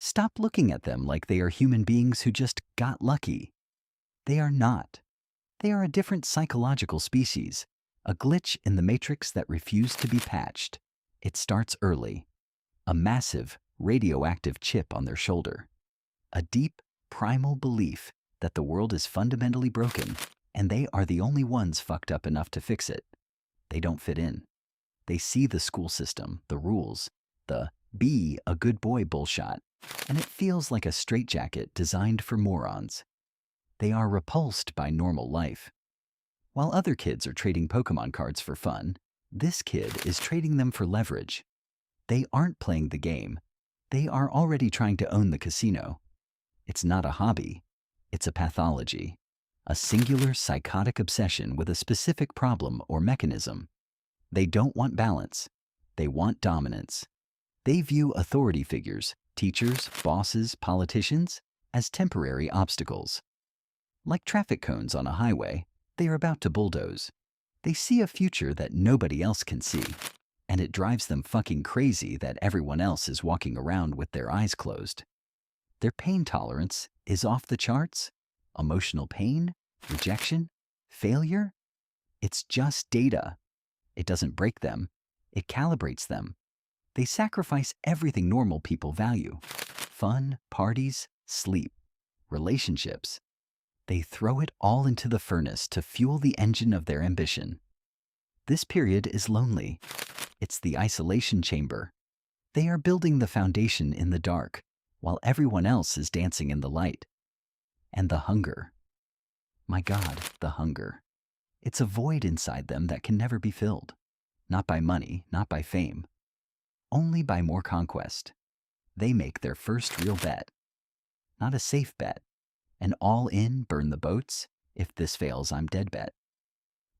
Stop looking at them like they are human beings who just got lucky. They are not. They are a different psychological species, a glitch in the matrix that refused to be patched. It starts early. A massive, radioactive chip on their shoulder. A deep, primal belief that the world is fundamentally broken and they are the only ones fucked up enough to fix it. They don't fit in. They see the school system, the rules, the be a good boy bullshit, and it feels like a straitjacket designed for morons. They are repulsed by normal life. While other kids are trading Pokemon cards for fun, this kid is trading them for leverage. They aren't playing the game. They are already trying to own the casino. It's not a hobby. It's a pathology. A singular psychotic obsession with a specific problem or mechanism. They don't want balance. They want dominance. They view authority figures, teachers, bosses, politicians, as temporary obstacles. Like traffic cones on a highway, they are about to bulldoze. They see a future that nobody else can see, and it drives them fucking crazy that everyone else is walking around with their eyes closed. Their pain tolerance is off the charts. Emotional pain, rejection, failure. It's just data. It doesn't break them. It calibrates them. They sacrifice everything normal people value. Fun, parties, sleep, relationships. They throw it all into the furnace to fuel the engine of their ambition. This period is lonely. It's the isolation chamber. They are building the foundation in the dark, while everyone else is dancing in the light. And the hunger. My God, the hunger. It's a void inside them that can never be filled. Not by money, not by fame. Only by more conquest. They make their first real bet. Not a safe bet. An all-in, burn the boats, if this fails I'm dead bet.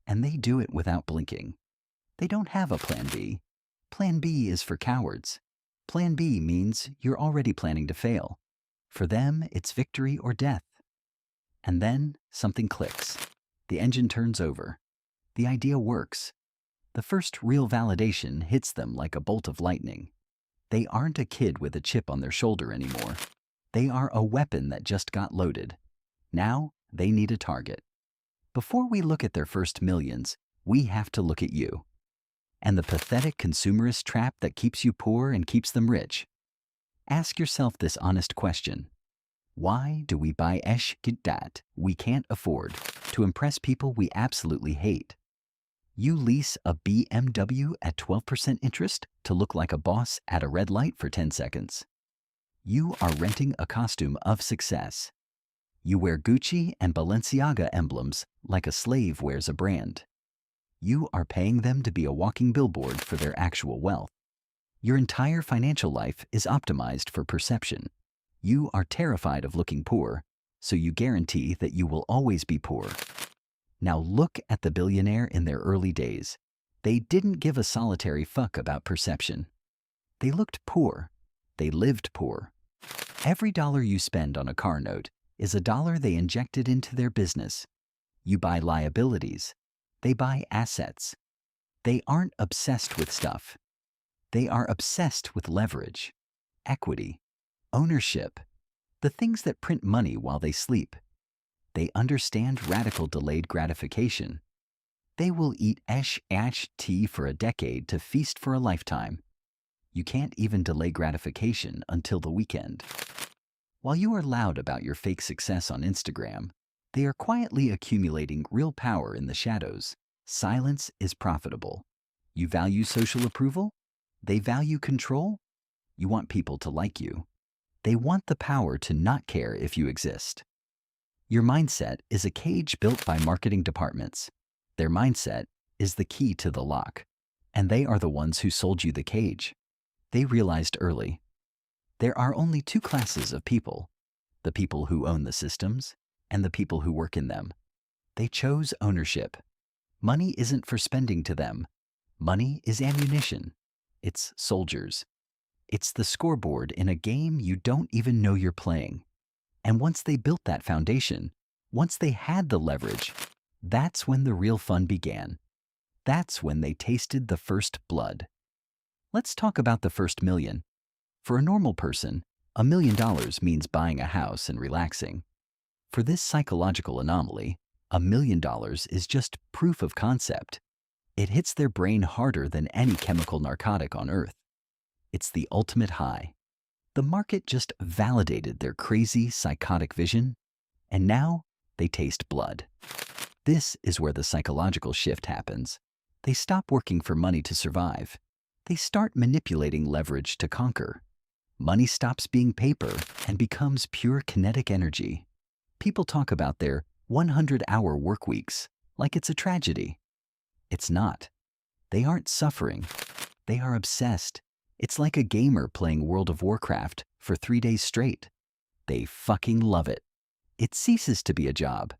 And they do it without blinking. They don't have a plan B. Plan B is for cowards. Plan B means you're already planning to fail. For them, it's victory or death. And then something clicks. The engine turns over. The idea works. The first real validation hits them like a bolt of lightning. They aren't a kid with a chip on their shoulder anymore. They are a weapon that just got loaded. Now they need a target. Before we look at their first millions, we have to look at you. And the pathetic consumerist trap that keeps you poor and keeps them rich. Ask yourself this honest question. Why do we buy that we can't afford to impress people we absolutely hate? You lease a BMW at 12% interest to look like a boss at a red light for 10 seconds. You are renting a costume of success. You wear Gucci and Balenciaga emblems like a slave wears a brand. You are paying them to be a walking billboard for their actual wealth. Your entire financial life is optimized for perception. You are terrified of looking poor, so you guarantee that you will always be poor. Now look at the billionaire in their early days. They didn't give a solitary fuck about perception. They looked poor. They lived poor. Every dollar you spend on a car note is a dollar they injected into their business. You buy liabilities. They buy assets. They aren't obsessed with stuff. They are obsessed with leverage, equity, ownership, the things that print money while they sleep. They understand radical delayed gratification. They will eat tea for a decade to feast for a lifetime. You can't even delay gratification until the weekend. While you are loud about your fake success on Instagram, they are quietly accumulating real power in the shadows. Silence is profitable. You value social approval? They value control? You want people to like you. They want the power to not care if you exist. Your mindset is a cage built by marketing departments. Their mindset is the key to the lock, and they are the ones who sold you the cage. They realized early. There are only two classes of people, the people who own the systems and the people who work in them. They chose ownership. Money isn't for spending to them. Money is ammunition. It's soldiers. It's the scoreboard in a game you don't even know you're playing. And once they built that foundation, once they had the leverage, that's when the real fun began. That's when they tasted the first blood. Let's talk about the first million. For a normal person, $1 million means buying a house and relaxing. For this psychological anomaly, $1 million is just proof of concept. It hits their brain harder than any chemical narcotic on Earth. It's the ultimate high. The market just validated their crazy, psychotic vision, and now they taste blood. This is where the psychological shift happens. They stop working for money to survive. They start manipulating leverage to conquer. Money stops being paper and becomes pure kinetic energy. People talk about their 100-hour work weeks like it's a tragedy. It's not. They aren't suffering. They are obsessed. It's like a gamer playing World of Warcraft for 3 days straight. They fucking love it. It ceases to be a job.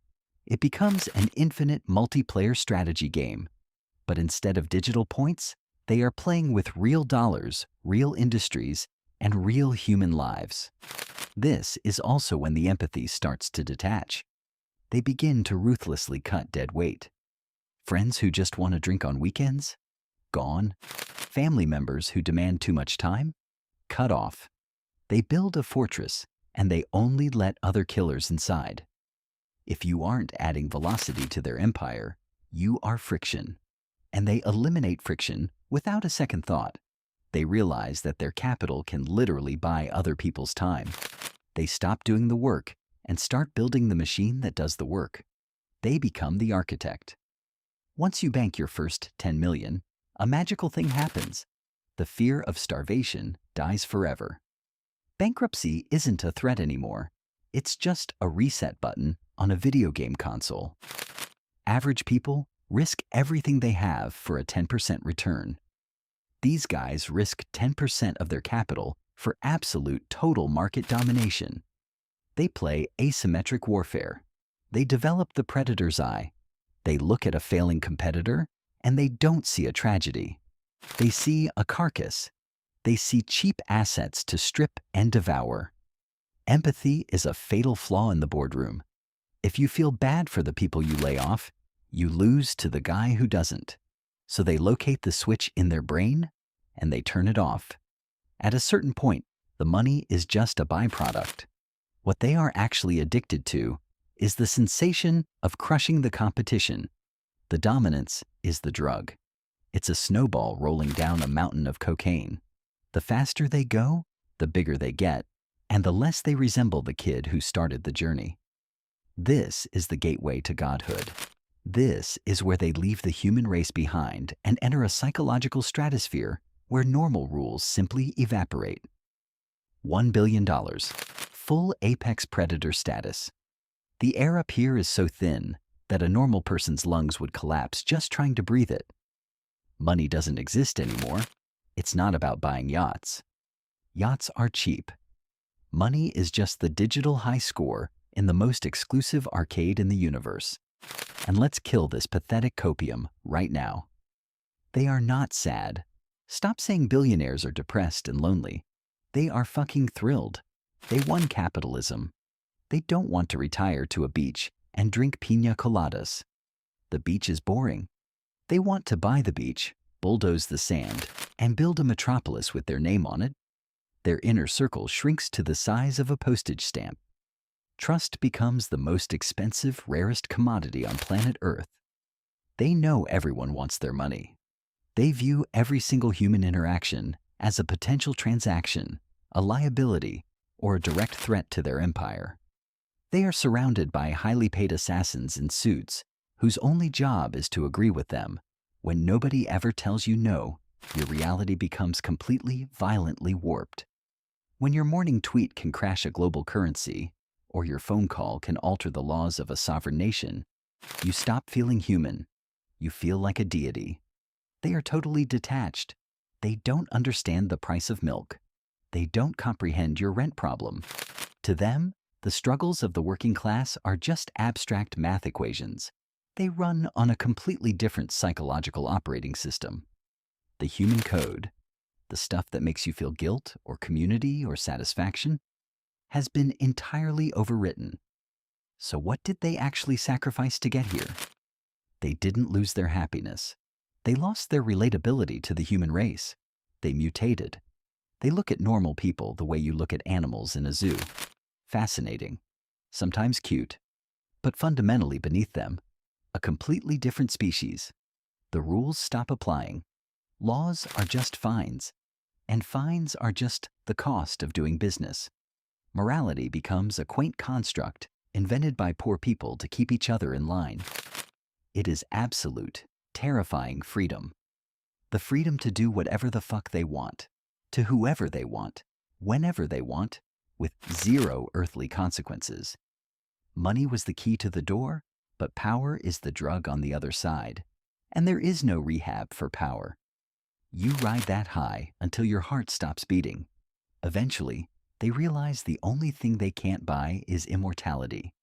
It becomes an infinite multiplayer strategy game. But instead of digital points, they are playing with real dollars, real industries, and real human lives. This is also when the empathy starts to detach. They begin to ruthlessly cut dead weight. Friends who just want to drink on weekends? Gone. Family members who demand too much time? Cut off. They build a fortress, and they only let other killers inside. If you aren't adding velocity to their empire, you are friction. And they eliminate friction without a second thought. They realize that their capital can literally buy other people's time. They stop doing the work and start building the machine that does the work. They become the architect. Once you bank your first 10 million, a magical thing happens. The fear of starvation dies forever. Bankruptcy isn't a threat anymore. It's just a reset button on a video game console. Average people risk everything they have for a 10% return. These guys risk 10% of their capital for absolute total market domination. They play asymmetric warfare. They develop the predator's eye. They look at a failing competitor and they don't see a tragedy. They see a carcass. They see cheap assets to strip and devour. Empathy is a fatal flaw in the boardroom. If you feel bad for the people you lay off, you lose to the guy who doesn't. So they locate the switch in their brain and they turn it off. At a certain point, the money is just a byproduct. What they are actually addicted to is the sensation of crushing the competition. The dominance is the drug. It's a snowball rolling down a mountain of cocaine. The faster they go, the bigger they get, and the less they resemble the kid who started the journey. This is the gateway to godhood. This is where they leave the human race behind and enter a psychological stratosphere where normal rules simply evaporate. $1 billion, full apex predator status. The air up here is so thin that a normal person's lungs would collapse just trying to breathe it. Money doesn't exist anymore. It's not about buying yachts. Yachts are cheap. Money is just the digital high score in the most exclusive arcade in the universe. And let's kill this pathetic copium right now. They are not sad. Stop saying billionaires are depressed and lonely. They are fucking thrilled. They won capitalism. They don't want to retire to a beach and drink piña coladas. The beach is boring. They want to buy the beach, bulldoze the sand, and build a metropolis with their name on it. Their inner circle shrinks to the size of a postage stamp. Trust becomes the most expensive, rarest commodity on planet Earth. They know everyone wants their money. They view every single human interaction as a potential transaction, a liability, or a direct threat to their empire. They are surrounded by highly paid assassins in suits whose only job is to agree with them. When nobody ever tells you no, your reality becomes completely, violently warped. When your morning tweet can crash a global currency, or your phone call can alter the laws of a sovereign nation, you stop feeling human. You feel like a deity. They are totally detached. They don't understand the price of milk. They don't comprehend your rent problem. To them, the struggles of the working class are just abstract math equations. They run on a completely different psychological operating system. The human code, the stuff that makes you feel guilt or community or satisfaction, has been entirely overwritten. So what did they actually sacrifice to get here? They didn't lose their happiness. They lost their relatability to the human race. They mutated. They look at normal people the way you look at animals in a zoo. Fascinating, sometimes cute, but fundamentally beneath them, a completely different species. The rules stop applying. Laws are just fines, and fines are just the cost of doing business. Morality becomes a quaint construct invented by poor people to keep each other in line. It is absolute, terrifying freedom. The freedom to do whatever the fuck they want, to whoever they want, whenever they want, with zero earthly consequences. Money was the key to the door, but power is the drug on the other side. And there is no rehab for power. You ride that high until your heart stops beating. Eventually, they realize the only thing they can't buy is immortality.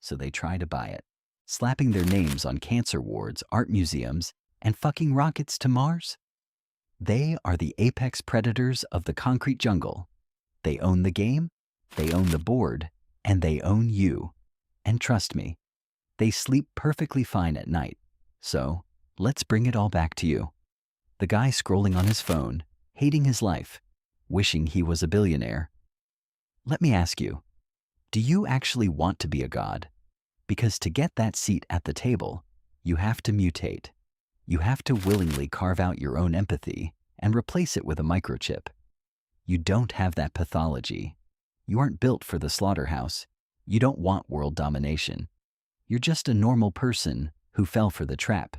So they try to buy it, slapping their names on cancer wards, art museums, and fucking rockets to Mars. They are the apex predators of the concrete jungle. They own the game, they own the board, and they own you. And trust me, they sleep perfectly fine at night. So, let's bring it all back to you. The guy scrolling on his phone, hating his life, wishing he was a billionaire. Let me ask you, do you actually want to be a god? Because to get that seat at the table, you have to mutate. You have to willingly carve out your own empathy and replace it with a microchip. You don't have that pathology. You aren't built for the slaughterhouse. You don't want world domination. You're just a normal person who fell for the trap.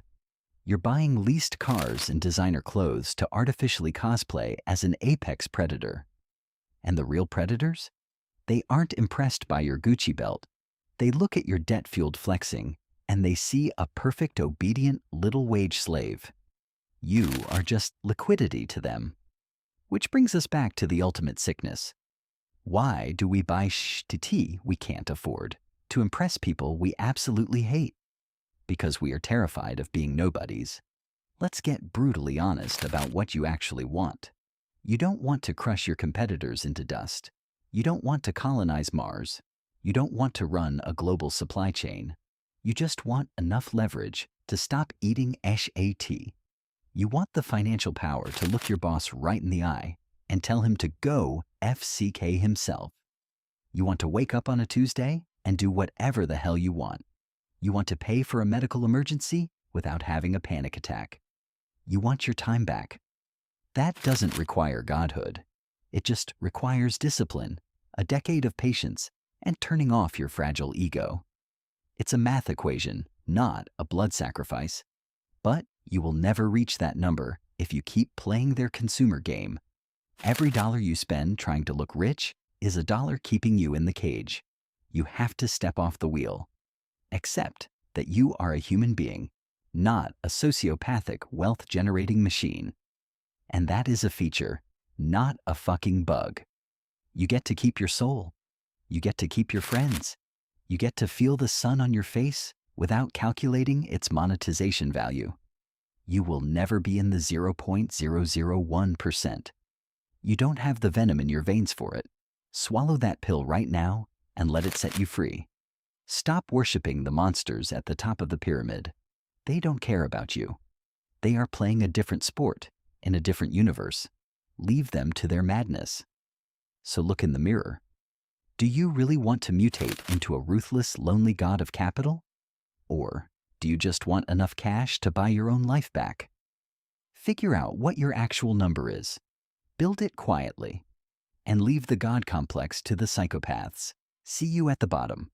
You're buying leased cars and designer clothes to artificially cosplay as an apex predator. And the real predators? They aren't impressed by your Gucci belt. They look at your debt-fueled flexing, and they see a perfect, obedient, little-wage slave. You are just liquidity to them. Which brings us back to the ultimate sickness. Why do we buy tea we can't afford to impress people we absolutely hate? Because we are terrified of being nobodies. Let's get brutally honest about what you actually want. You don't want to crush your competitors into dust. You don't want to colonize Mars. You don't want to run a global supply chain. You just want enough leverage to stop eating SAT. You want the financial power to look your boss right in the eye and tell him to go FCK himself. You want to wake up on a Tuesday and do whatever the hell you want. You want to pay for a medical emergency without having a panic attack. You want your time back. That doesn't require godhood. It just requires discipline, a decade of patience, and turning off your fragile ego. It's a math equation, not a blood sacrifice. But you will never reach that number if you keep playing their consumer game. Every dollar you spend trying to look rich is a dollar keeping you in the cage. You have to step off the wheel. Accept that you are a human being, not a sociopathic wealth-generating machine. And that is a feature, not a fucking bug. You get to keep your soul. You get to keep your friends. You get to feel the sun on your face without calculating its monetization value. You will never be in the 0.001%. You don't have the venom in your veins for it. Swallow that pill right now and let it set you free. Stop worshiping the monsters at the top of the pyramid. They don't care about you. They are playing a different sport in a different universe. Leave them to their madness. So look in the mirror. Do you really want to mutate into a ruthless, lonely god of capital? Or do you just want enough cash to buy your own life back? Figure out what your actual number is. Build it quietly. And leave the god complex to the psychopaths. See you at the bottom.